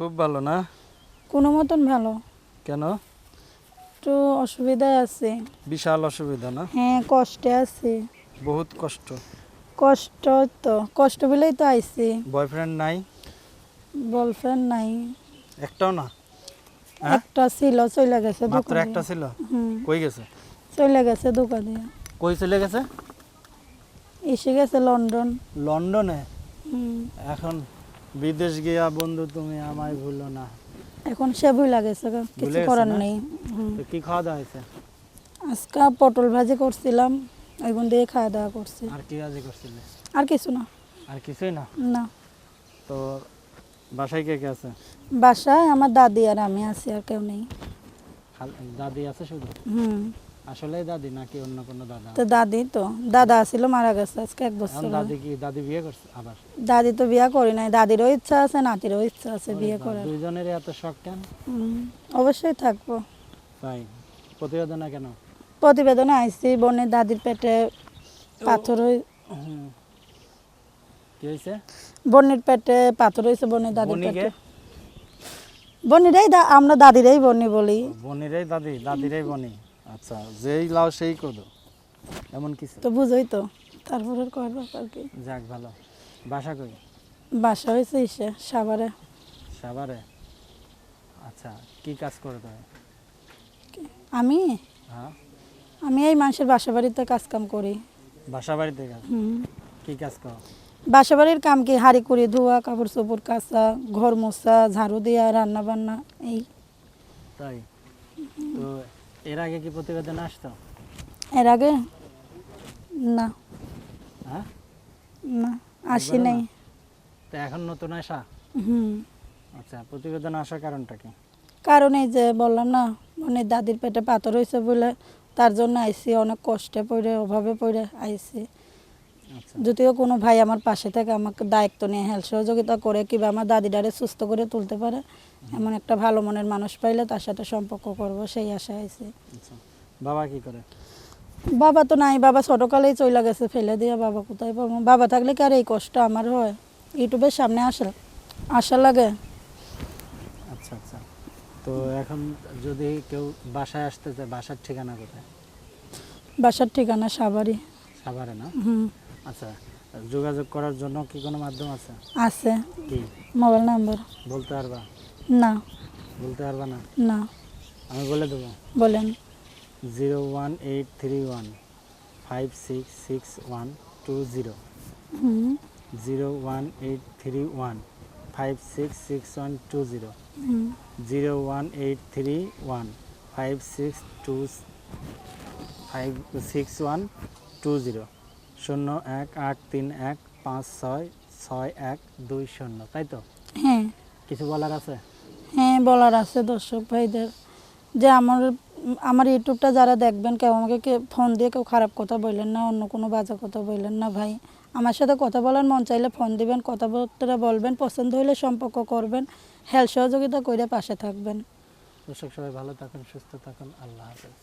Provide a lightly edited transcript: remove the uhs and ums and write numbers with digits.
খুব ভালো না? কোনো মতন ভালো। কেন? একটু অসুবিধায় আছে। বিশাল অসুবিধা না? হ্যাঁ, কষ্টে আছে। বহুত কষ্ট। কষ্ট তো, কষ্ট বলেই তো আইছি। বয়ফ্রেন্ড নাই? বয়ফ্রেন্ড নাই। একটাও না? হ্যাঁ, একটা ছিল, চলে গেছে মাত্র দোকানে। একটা ছিল। হুম, কই গেছে? চলে গেছে দোকানে। কই চলে গেছে? এসে গেছে লন্ডন। লন্ডনে? হুম, এখন বিদেশ গিয়া বন্ধু তুমি আমায় ভুলো না। এখন সে ভুলে গেছে গো, ভুলে কিছু গেছে করার না? নেই। হুম, তো কি খাওয়া দাওয়া হয়েছে? আজকে পটল ভাজি করছিলাম, ওইগুন দিয়ে খাওয়া দাওয়া করছি। আর কি কাজে করছিলে? আর কিছু না। আর কিছুই না? না, তো বাসায় কে কে আছে? বাসায় আমার দাদি আর আমি আছি, আর কেউ নেই। দাদি আছে শুধু? হুম, আসলে দাদি নাকি অন্য কোনো দাদা? তো দাদি তো, দাদা ছিল মারা গেছে আজকে 1 এখন বছর। দাদি বিয়ে করছে আবার? দাদি তো বিয়ে করি নাই, দাদিরও ইচ্ছা আছে, নাতিরও ইচ্ছা আছে ওরে বিয়ে বাপ, করার। দুইজনেরই এত শখ কেন? অবশ্যই থাকবো। তাই? প্রতিবেদনা কেন? প্রতিবেদনে আইসি বোনের দাদির পেটে পাথর হুম। কি হয়েছে? বোনের পেটে পাথর হয়েছে, বোনের দাদির বনিকে? পেটে। বনিরাই আমরা দাদিরাই বনি বলি। বনিরাই দাদি, দাদিরাই বনি। আচ্ছা, যেই লাও সেই কোদো, এমন কিছু? তো বুঝোই তো, তারপরে আর করার ব্যাপার কি। যাক ভালো। বাসা কই? বাসা হয়েছে ইসে সাভারে। সাভারে? আচ্ছা, কি কাজ করে তুমি? আমি হ্যাঁ, আমি এই মানুষের বাসা বাড়িতে কাজ কাম করি। বাসা বাড়িতে কাজ? হুম, কি কাজ করো? বাসা বাড়ির কাম কি, হাঁড়ি কুড়ি ধোয়া, কাপড় চোপড় কাচা, ঘর মোছা, ঝাড়ু দেওয়া, রান্না বান্না, এই। তাই? তো এর আগে কি প্রতিবেদন আসতো? এর আগে না, হ্যাঁ, না আসি একবারও নাই। না? তো এখন নতুন আসা? হুম, আচ্ছা, প্রতিবেদন আসার কারণটা কি? কারণ এই যে বললাম না, অনেক দাদির পেটে পাথর হয়েছে বলে তার জন্য আইসি, অনেক কষ্টে পড়ে অভাবে পড়ে আইসি। আচ্ছা, যদিও কোনো ভাই আমার পাশে থেকে আমাকে দায়িত্ব নিয়ে হেল্প সহযোগিতা করে কিংবা আমার দাদিটারে সুস্থ করে তুলতে পারে, এমন একটা ভালো মনের মানুষ পাইলে তার সাথে সম্পর্ক করব, সেই আশা আইসি। আচ্ছা। বাবা কি করে? বাবা তো নাই, বাবা ছোটকালেই চলে গেছে ফেলে দিয়ে। বাবা কোথায় পাবো? বাবা থাকলে কি আর এই কষ্ট আমার হয়? ইউটিউবের সামনে আশা লাগে। আচ্ছা আচ্ছা। তো এখন যদি কেউ বাসায় আসতে চায়, বাসার ঠিকানা কোথায়? বাসার ঠিকানা সাভারি। সাভারে না? হুম, আচ্ছা, যোগাযোগ করার জন্য কি কোনো মাধ্যম আছে? আছে। কি মোবাইল নাম্বার? বলতে পারবা? না। বলতে পারবা না? না। আমি বলে দেবো। বলেন। 01831566120। হুম, 01831566120। হুম, 01831566120। 018315666120, তাই তো? হ্যাঁ। কিছু বলার আছে? হ্যাঁ, বলার আছে দর্শক ভাইদের যে আমার ইউটিউবটা যারা দেখবেন, কেউ আমাকে ফোন দিয়ে কেউ খারাপ কথা বললেন না, অন্য কোনো বাজে কথা বললেন না ভাই। আমার সাথে কথা বলার মন চাইলে ফোন দিবেন, কথাবার্তা বলবেন, পছন্দ হলে সম্পর্ক করবেন, হেল্প সহযোগিতা করে পাশে থাকবেন। দর্শক সবাই ভালো থাকুন, সুস্থ থাকুন, আল্লাহ হাফেজ।